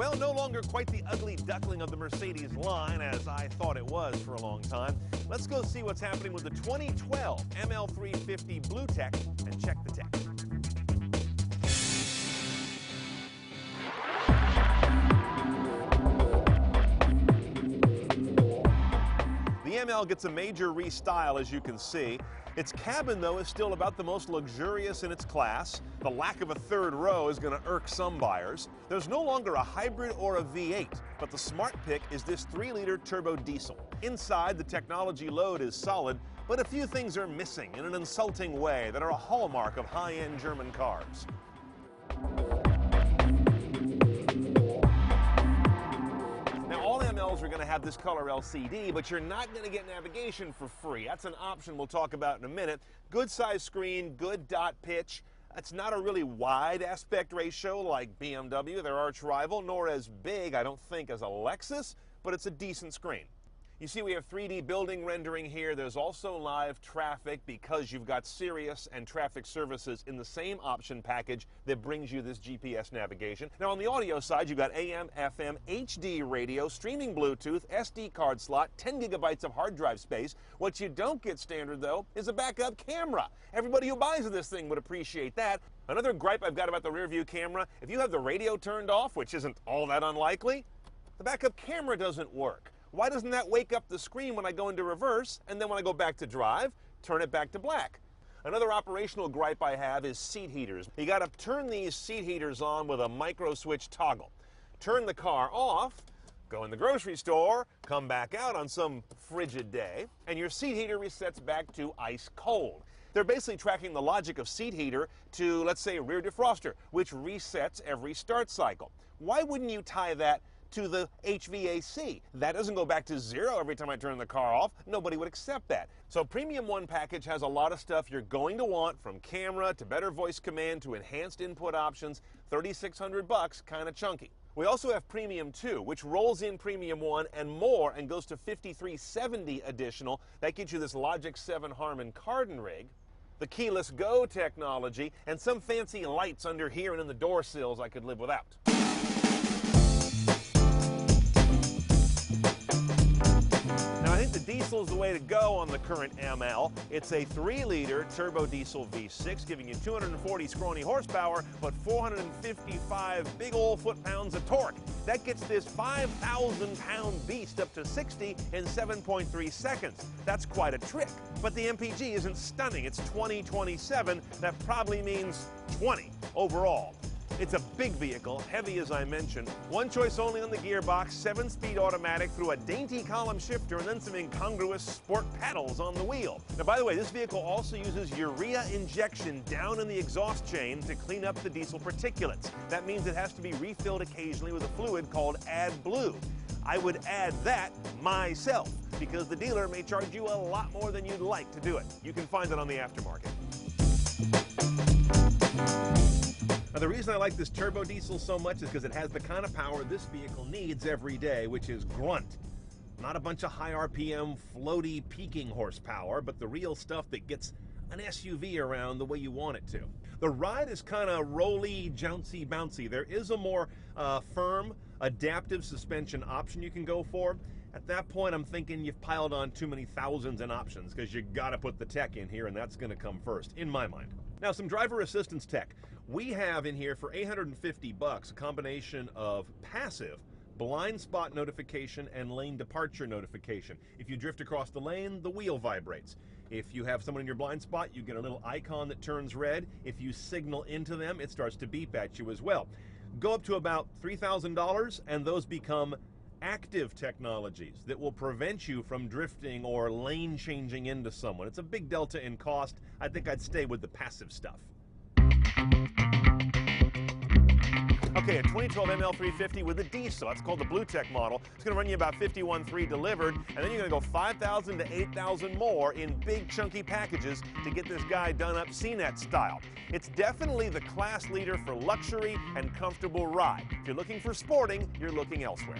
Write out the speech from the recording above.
Well, no longer quite the ugly duckling of the Mercedes line as I thought it was for a long time. Let's go see what's happening with the 2012 ML350 Blue Tech and check the tech. The ML gets a major restyle, as you can see. Its cabin, though, is still about the most luxurious in its class. The lack of a third row is going to irk some buyers. There's no longer a hybrid or a V8, but the smart pick is this 3-liter turbo diesel. Inside, the technology load is solid, but a few things are missing in an insulting way that are a hallmark of high-end German cars. Are going to have this color LCD, but you're not going to get navigation for free. That's an option we'll talk about in a minute. Good size screen, good dot pitch. It's not a really wide aspect ratio like BMW, their arch rival, nor as big, I don't think, as a Lexus, but it's a decent screen. You see we have 3D building rendering here. There's also live traffic because you've got Sirius and traffic services in the same option package that brings you this GPS navigation. Now on the audio side, you've got AM, FM, HD radio, streaming Bluetooth, SD card slot, 10 gigabytes of hard drive space. What you don't get standard though is a backup camera. Everybody who buys this thing would appreciate that. Another gripe I've got about the rear view camera, if you have the radio turned off, which isn't all that unlikely, the backup camera doesn't work. Why doesn't that wake up the screen when I go into reverse, and then when I go back to drive, turn it back to black? Another operational gripe I have is seat heaters. You got to turn these seat heaters on with a micro switch toggle. Turn the car off, go in the grocery store, come back out on some frigid day, and your seat heater resets back to ice cold. They're basically tracking the logic of seat heater to, let's say, rear defroster, which resets every start cycle. Why wouldn't you tie that to the HVAC? That doesn't go back to zero every time I turn the car off. Nobody would accept that. So Premium 1 package has a lot of stuff you're going to want, from camera to better voice command to enhanced input options. $3,600, kind of chunky. We also have Premium 2, which rolls in Premium 1 and more and goes to $5,370 additional. That gets you this Logic 7 Harman Kardon rig, the keyless go technology, and some fancy lights under here and in the door sills I could live without. I think the diesel is the way to go on the current ML. It's a 3-liter turbo diesel V6, giving you 240 scrawny horsepower, but 455 big old foot-pounds of torque. That gets this 5,000-pound beast up to 60 in 7.3 seconds. That's quite a trick. But the MPG isn't stunning. It's 2027. That probably means 20 overall. It's a big vehicle, heavy as I mentioned. One choice only on the gearbox, 7-speed automatic through a dainty column shifter and then some incongruous sport pedals on the wheel. Now, by the way, this vehicle also uses urea injection down in the exhaust chain to clean up the diesel particulates. That means it has to be refilled occasionally with a fluid called AdBlue. I would add that myself because the dealer may charge you a lot more than you'd like to do it. You can find it on the aftermarket. Now, the reason I like this turbo diesel so much is because it has the kind of power this vehicle needs every day, which is grunt. Not a bunch of high RPM, floaty, peaking horsepower, but the real stuff that gets an SUV around the way you want it to. The ride is kind of rolly, jouncy, bouncy. There is a more firm, adaptive suspension option you can go for. At that point, I'm thinking you've piled on too many thousands in options because you got to put the tech in here, and that's going to come first, in my mind. Now, some driver assistance tech. We have in here for $850 a combination of passive blind spot notification and lane departure notification. If you drift across the lane, the wheel vibrates. If you have someone in your blind spot, you get a little icon that turns red. If you signal into them, it starts to beep at you as well. Go up to about $3,000 and those become active technologies that will prevent you from drifting or lane changing into someone. It's a big delta in cost. I think I'd stay with the passive stuff. Okay, a 2012 ML350 with a diesel. That's called the Blue Tech model. It's going to run you about $51,300 delivered, and then you're going to go $5,000 to $8,000 more in big chunky packages to get this guy done up CNET style. It's definitely the class leader for luxury and comfortable ride. If you're looking for sporting, you're looking elsewhere.